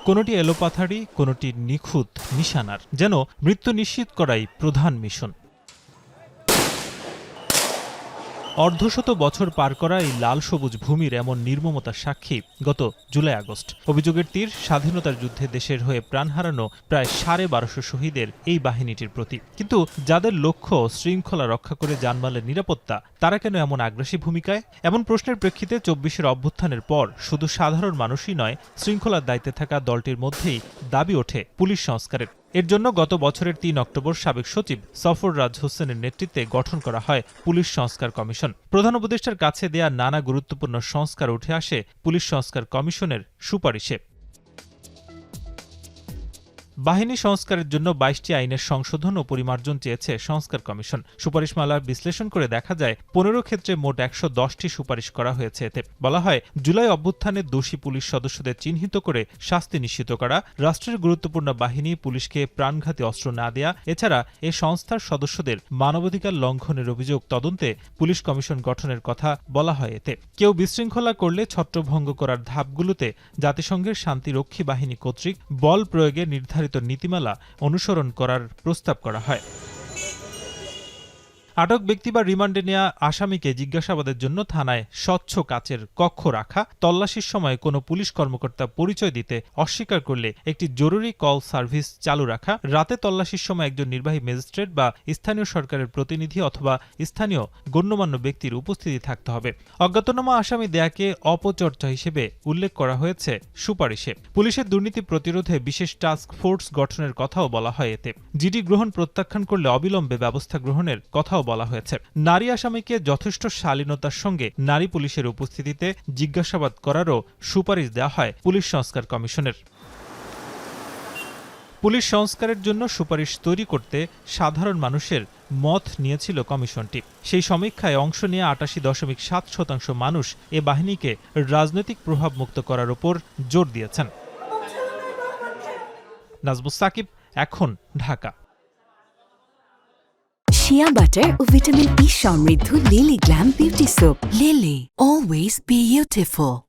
কোনোটি এলোপাথারি, কোনোটি নিখুঁত নিশানার, যেন মৃত্যু নিশ্চিত করাই প্রধান মিশন। অর্ধশত বছর পার করা এই লাল সবুজ ভূমির এমন নির্মমতার সাক্ষী গত জুলাই আগস্ট। অভিযোগের তীর স্বাধীনতার যুদ্ধে দেশের হয়ে প্রাণ হারানো প্রায় 1250 শহীদের এই বাহিনীটির প্রতি। কিন্তু যাদের লক্ষ্য শৃঙ্খলা রক্ষা করে জানমালের নিরাপত্তা, তারা কেন এমন আগ্রাসী ভূমিকায়? এমন প্রশ্নের প্রেক্ষিতে 24-এর অভ্যুত্থানের পর শুধু সাধারণ মানুষই নয়, শৃঙ্খলার দায়িত্বে থাকা দলটির মধ্যেই দাবি ওঠে পুলিশ সংস্কারের। এর জন্য গত বছরের ৩ অক্টোবর সাবেক সচিব সফররাজ হোসেনের নেতৃত্বে গঠন করা হয় পুলিশ সংস্কার কমিশন। প্রধান উপদেষ্টার কাছে দেয়া নানা গুরুত্বপূর্ণ সংস্কার উঠে আসে পুলিশ সংস্কার কমিশনের সুপারিশে। বাহিনী সংস্কারের জন্য ২২টি আইনের সংশোধন ও পরিমার্জন চেয়েছে সংস্কার কমিশন। সুপারিশমালা বিশ্লেষণ করে দেখা যায় ১৫ ক্ষেত্রে মোট ১১০টি সুপারিশ করা হয়েছে। এতে বলা হয়, জুলাই অভ্যুত্থানে দোষী পুলিশ সদস্যদের চিহ্নিত করে শাস্তি নিশ্চিত করা, রাষ্ট্রের গুরুত্বপূর্ণ বাহিনী পুলিশকে প্রাণঘাতী অস্ত্র না দেয়া, এছাড়া এ সংস্থার সদস্যদের মানবাধিকার লঙ্ঘনের অভিযোগ তদন্তে পুলিশ কমিশন গঠনের কথা বলা হয়। এতে কেউ বিশৃঙ্খলা করলে ছত্রভঙ্গ করার ধাপগুলোতে জাতিসংঘের শান্তিরক্ষী বাহিনী কর্তৃক বল প্রয়োগে নির্ধারিত নীতিমালা অনুসরণ করার প্রস্তাব করা হয়। আটক ব্যক্তি বা রিমান্ডে নেওয়া আসামিকে জিজ্ঞাসাবাদের জন্য থানায় স্বচ্ছ কাচের কক্ষ রাখা, তল্লাশির সময় কোনো পুলিশ কর্মকর্তা পরিচয় দিতে অস্বীকার করলে একটি জরুরি কল সার্ভিস চালু রাখা, রাতে তল্লাশির সময় একজন নির্বাহী ম্যাজিস্ট্রেট বা স্থানীয় সরকারের প্রতিনিধি অথবা স্থানীয় গণ্যমান্য ব্যক্তির উপস্থিতি থাকতে হবে। অজ্ঞাতনামা আসামি দেয়াকে অপচর্চা হিসেবে উল্লেখ করা হয়েছে সুপারিশে। পুলিশের দুর্নীতি প্রতিরোধে বিশেষ টাস্ক ফোর্স গঠনের কথাও বলা হয়। এতে জিডি গ্রহণ প্রত্যাখ্যান করলে অবিলম্বে ব্যবস্থা গ্রহণের কথাও বলা হয়েছে। নারী আসামিকে যথেষ্ট শালীনতার সঙ্গে নারী পুলিশের উপস্থিতিতে জিজ্ঞাসাবাদ করারও সুপারিশ দেওয়া হয় পুলিশ সংস্কার কমিশনের। পুলিশ সংস্কারের জন্য সুপারিশ তৈরি করতে সাধারণ মানুষের মত নিয়েছিল কমিশনটি। সেই সমীক্ষায় অংশ নিয়ে ৮৮.৭% মানুষ এ বাহিনীকে রাজনৈতিক প্রভাব মুক্ত করার উপর জোর দিয়েছেন। নাজমুস সাকিব, এখন, ঢাকা। শিয়া বাটার ও ভিটামিন ই সমৃদ্ধ lily glam beauty soap. Lily, always beautiful.